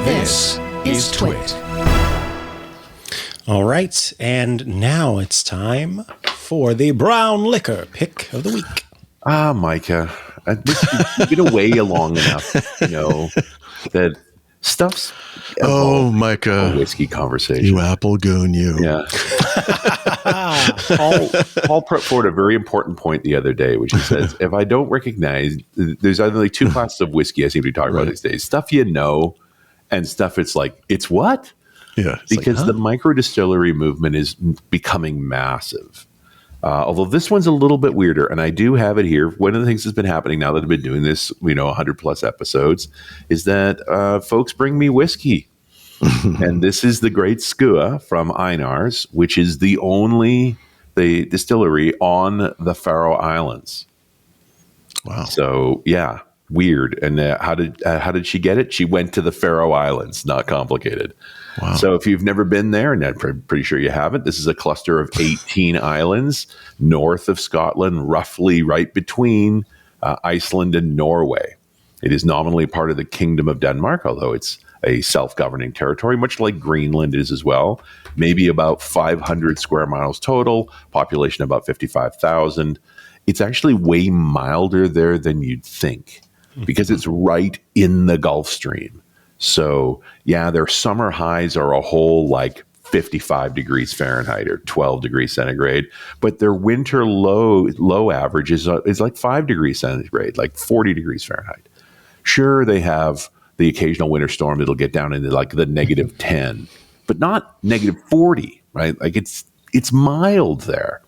This is TWiT. All right, and now it's time for the brown liquor pick of the week. Mikah, you've been away long enough, that stuff's Mikah, a whiskey conversation. You apple goon, you. Yeah. Paul put forward a very important point the other day, which he says, if I don't recognize, there's only two classes of whiskey I seem to be talking about these days. Stuff you know, and stuff it's like, it's what? Yeah. Because the micro distillery movement is becoming massive. Although this one's a little bit weirder, and I do have it here. One of the things that's been happening now that I've been doing this, 100 plus episodes, is that folks bring me whiskey. And this is the Great Skua from Einar's, which is the only distillery on the Faroe Islands. Wow. So, yeah, weird. And how did she get it? She went to the Faroe Islands. Not complicated. Wow. So if you've never been there, and I'm pretty sure you haven't, this is a cluster of 18 islands north of Scotland, roughly right between Iceland and Norway. It is nominally part of the Kingdom of Denmark, although it's a self-governing territory, much like Greenland is as well. Maybe about 500 square miles total, population about 55,000. It's actually way milder there than you'd think because it's right in the Gulf Stream. So, yeah, their summer highs are a whole 55 degrees Fahrenheit or 12 degrees centigrade, but their winter low average is like 5 degrees centigrade, like 40 degrees Fahrenheit. Sure, they have the occasional winter storm that'll get down into the negative 10, but not negative 40, right? It's mild there.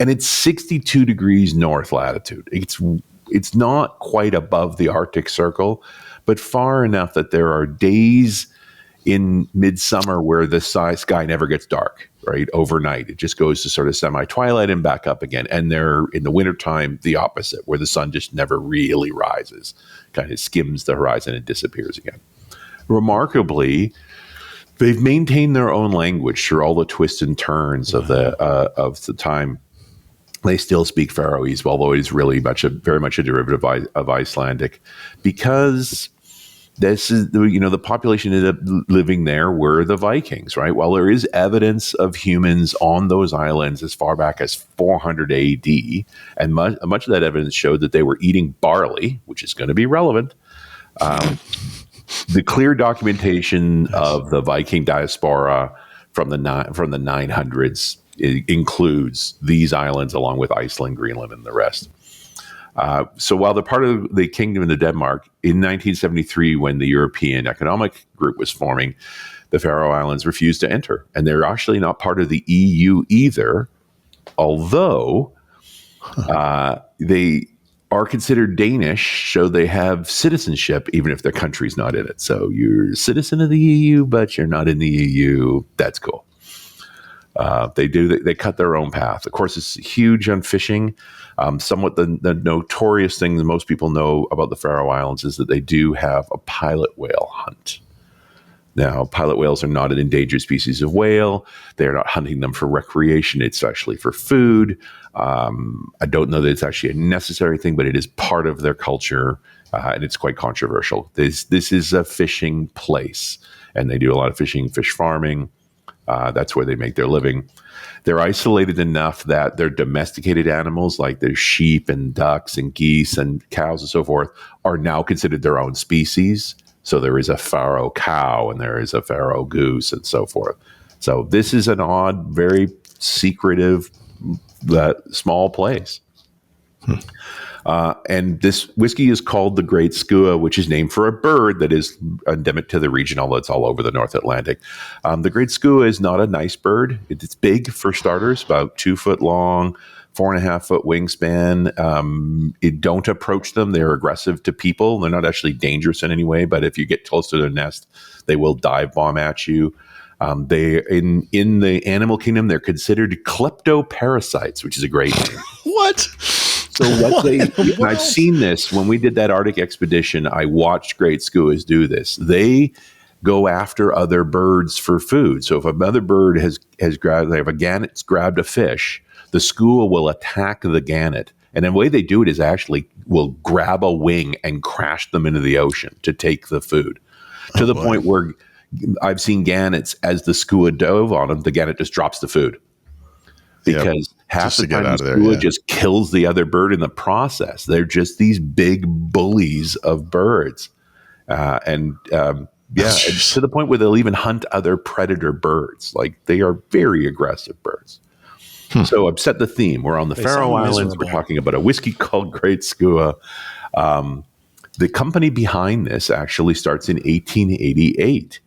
And it's 62 degrees north latitude. It's not quite above the Arctic Circle, but far enough that there are days in midsummer where the sky never gets dark, right? Overnight. It just goes to sort of semi-twilight and back up again. And they're in the wintertime, the opposite, where the sun just never really rises, kind of skims the horizon and disappears again. Remarkably, they've maintained their own language through all the twists and turns of the time. They still speak Faroese, although it is really very much a derivative of Icelandic, because this is the population ended up living there were the Vikings, right? While there is evidence of humans on those islands as far back as 400 AD, and much of that evidence showed that they were eating barley, which is going to be relevant. The clear documentation of the Viking diaspora from the 900s. It includes these islands along with Iceland, Greenland, and the rest. So while they're part of the Kingdom of Denmark, in 1973, when the European Economic Group was forming, the Faroe Islands refused to enter. And they're actually not part of the EU either, although they are considered Danish, so they have citizenship, even if their country's not in it. So you're a citizen of the EU, but you're not in the EU. That's cool. They cut their own path. Of course, it's huge on fishing. Somewhat the notorious thing that most people know about the Faroe Islands is that they do have a pilot whale hunt. Now, pilot whales are not an endangered species of whale. They're not hunting them for recreation. It's actually for food. I don't know that it's actually a necessary thing, but it is part of their culture, and it's quite controversial. This is a fishing place, and they do a lot of fishing, fish farming. That's where they make their living. They're isolated enough that their domesticated animals, like their sheep and ducks and geese and cows and so forth, are now considered their own species. So there is a Faroe cow and there is a Faroe goose and so forth. So this is an odd, very secretive, small place. And this whiskey is called the Great Skua, which is named for a bird that is endemic to the region, although it's all over the North Atlantic. The Great Skua is not a nice bird. It's big for starters, about 2 foot long, 4.5 foot wingspan. Don't approach them. They're aggressive to people. They're not actually dangerous in any way, but if you get close to their nest, they will dive bomb at you. They in the animal kingdom, they're considered kleptoparasites, which is a great name. What? So I've seen this when we did that Arctic expedition. I watched Great Skuas do this. They go after other birds for food. So if another bird has grabbed, they have a gannet's grabbed a fish, the skua will attack the gannet. And the way they do it is actually will grab a wing and crash them into the ocean to take the food. to the boy. point where I've seen gannets as the skua dove on them, the gannet just drops the food because half Just the to get time the out of there, skua yeah. just kills the other bird in the process. They're just these big bullies of birds. And to the point where they'll even hunt other predator birds. Like they are very aggressive birds. So I've set the theme. We're on the Faroe sound Islands. miserable. We're talking about a whiskey called Great Skua. The company behind this actually starts in 1888.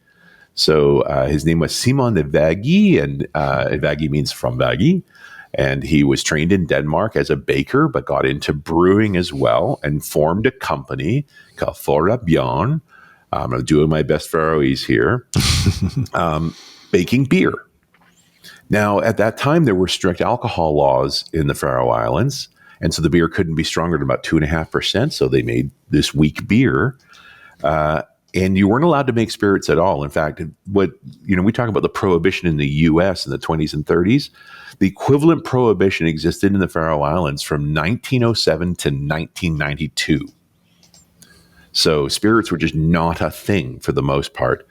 So his name was Simon de Vaggi, and Vaggi means from Vaggi. And he was trained in Denmark as a baker, but got into brewing as well and formed a company called Thurrott. I'm doing my best Faroese here, baking beer. Now, at that time, there were strict alcohol laws in the Faroe Islands. And so the beer couldn't be stronger than about 2.5%. So they made this weak beer. And you weren't allowed to make spirits at all. In fact, we talk about the prohibition in the U.S. in the 20s and 30s. The equivalent prohibition existed in the Faroe Islands from 1907 to 1992. So spirits were just not a thing for the most part.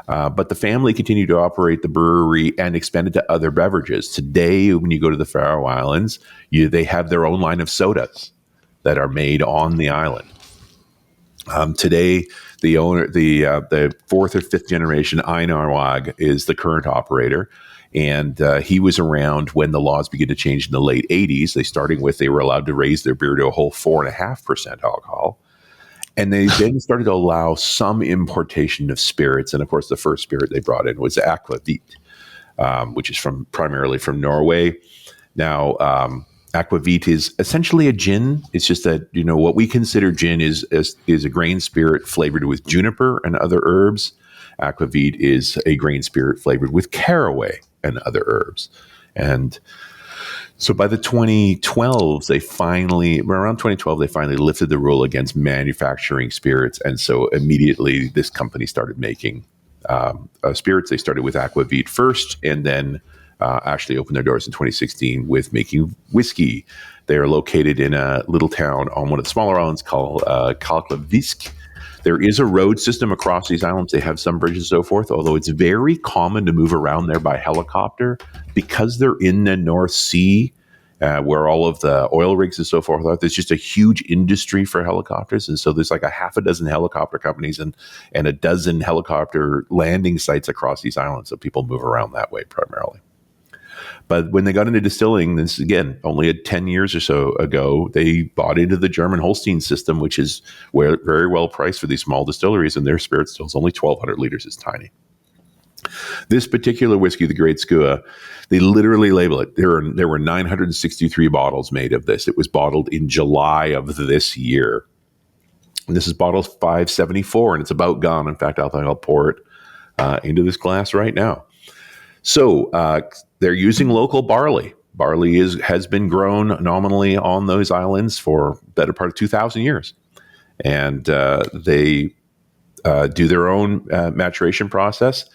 But the family continued to operate the brewery and expanded to other beverages. Today, when you go to the Faroe Islands, they have their own line of sodas that are made on the island. Today, the owner, the fourth or fifth generation Einar is the current operator, and he was around when the laws began to change in the late 80s. They were allowed to raise their beer to a whole 4.5% alcohol. And they then started to allow some importation of spirits. And of course, the first spirit they brought in was aquavit, which is primarily from Norway. Now, aquavit is essentially a gin. It's just that, what we consider gin is a grain spirit flavored with juniper and other herbs. Aquavit is a grain spirit flavored with caraway and other herbs. And so by the 2012s, around 2012, they finally lifted the rule against manufacturing spirits. And so immediately this company started making spirits. They started with aquavit first, and then actually opened their doors in 2016 with making whiskey. They are located in a little town on one of the smaller islands called Kalklavisk. There is a road system across these islands. They have some bridges and so forth, although it's very common to move around there by helicopter because they're in the North Sea, where all of the oil rigs and so forth are. There's just a huge industry for helicopters. And so there's like a half a dozen helicopter companies and a dozen helicopter landing sites across these islands. So people move around that way primarily. But when they got into distilling, this again, only 10 years or so ago, they bought into the German Holstein system, which is very well priced for these small distilleries, and their spirit still is only 1,200 liters. It's tiny. This particular whiskey, the Great Skua, they literally label it. There were 963 bottles made of this. It was bottled in July of this year. And this is bottle 574, and it's about gone. In fact, I'll pour it into this glass right now. So they're using local barley. Barley has been grown nominally on those islands for better part of 2,000 years. And they do their own maturation process.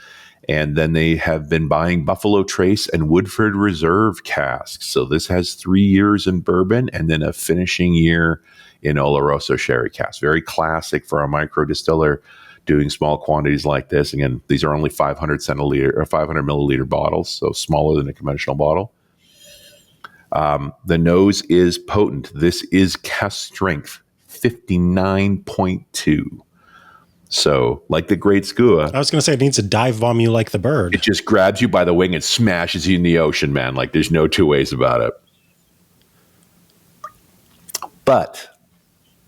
And then they have been buying Buffalo Trace and Woodford Reserve casks. So this has 3 years in bourbon and then a finishing year in Oloroso sherry cask. Very classic for a micro distiller doing small quantities like this. Again, these are only 500 milliliter bottles, so smaller than a conventional bottle. The nose is potent. This is cask strength, 59.2. So, like the Great Skua, I was going to say it needs to dive bomb you like the bird. it just grabs you by the wing and smashes you in the ocean, man. Like there's no two ways about it. But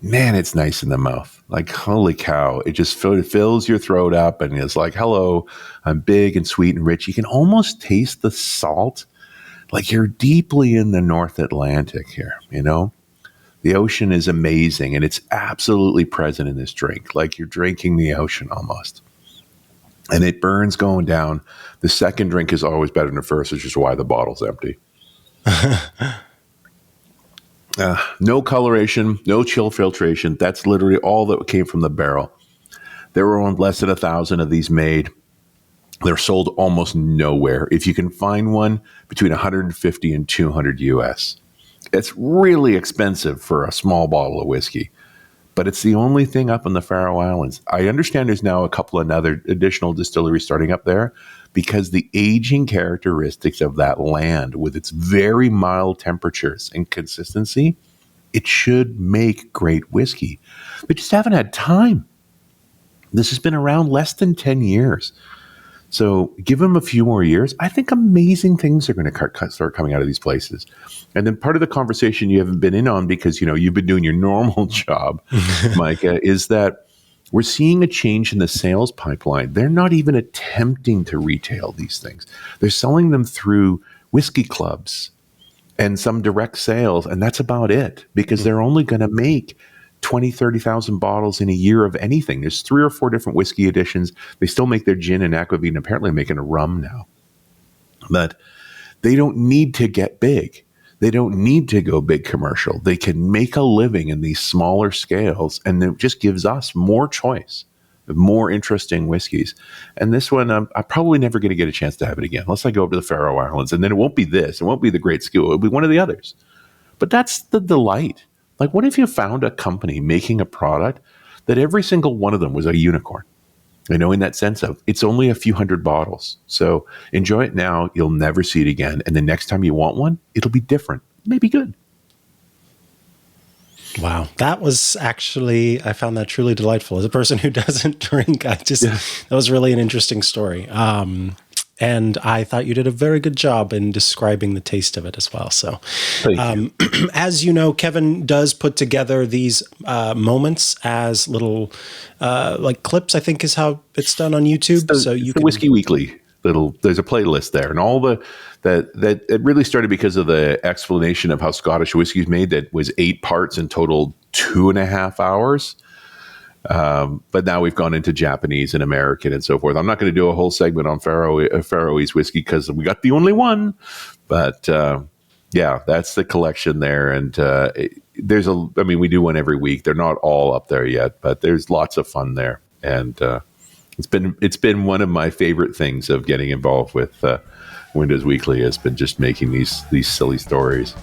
man, it's nice in the mouth. Like, holy cow. It just fills your throat up and it's like, hello, I'm big and sweet and rich. You can almost taste the salt. Like you're deeply in the North Atlantic here, The ocean is amazing and it's absolutely present in this drink. Like you're drinking the ocean almost. And it burns going down. The second drink is always better than the first, which is why the bottle's empty. No coloration, no chill filtration. That's literally all that came from the barrel. There were less than 1,000 of these made. They're sold almost nowhere. If you can find one, between 150 and 200 US. It's really expensive for a small bottle of whiskey, but it's the only thing up in the Faroe Islands. I understand there's now a couple of other additional distilleries starting up there because the aging characteristics of that land with its very mild temperatures and consistency, it should make great whiskey. They just haven't had time. This has been around less than 10 years. So give them a few more years. I think amazing things are going to start coming out of these places. And then part of the conversation you haven't been in on because, you've been doing your normal job, Mikah, is that we're seeing a change in the sales pipeline. They're not even attempting to retail these things. They're selling them through whiskey clubs and some direct sales. And that's about it because they're only going to make 20, 30,000 bottles in a year of anything. There's 3 or 4 different whiskey editions. They still make their gin and aquavit, apparently making a rum now. But they don't need to get big. They don't need to go big commercial. They can make a living in these smaller scales, and it just gives us more choice of more interesting whiskeys. And this one, I'm probably never going to get a chance to have it again, unless I go over to the Faroe Islands. And then it won't be this. It won't be the Great Skua. It'll be one of the others. But that's the delight. Like, what if you found a company making a product that every single one of them was a unicorn? In that sense of it's only a few hundred bottles. So enjoy it now. You'll never see it again. And the next time you want one, it'll be different. Maybe good. Wow. That was actually, I found that truly delightful. As a person who doesn't drink, that was really an interesting story. And I thought you did a very good job in describing the taste of it as well. So, as you know, Kevin does put together these moments as little like clips, I think is how it's done on YouTube. So you can Whisky Weekly. There's a playlist there, and all that it really started because of the explanation of how Scottish whiskey is made. That was 8 parts in total, 2.5 hours. But now we've gone into Japanese and American and so forth. I'm not going to do a whole segment on Faroese whiskey because we got the only one. But that's the collection there. And we do one every week. They're not all up there yet, but there's lots of fun there. And it's been one of my favorite things of getting involved with Windows Weekly has been just making these silly stories.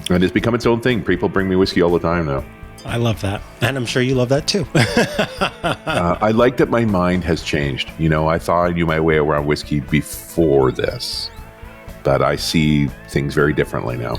And it's become its own thing. People bring me whiskey all the time now. I love that. And I'm sure you love that too. I like that my mind has changed. I thought I knew my way around whiskey before this, but I see things very differently now.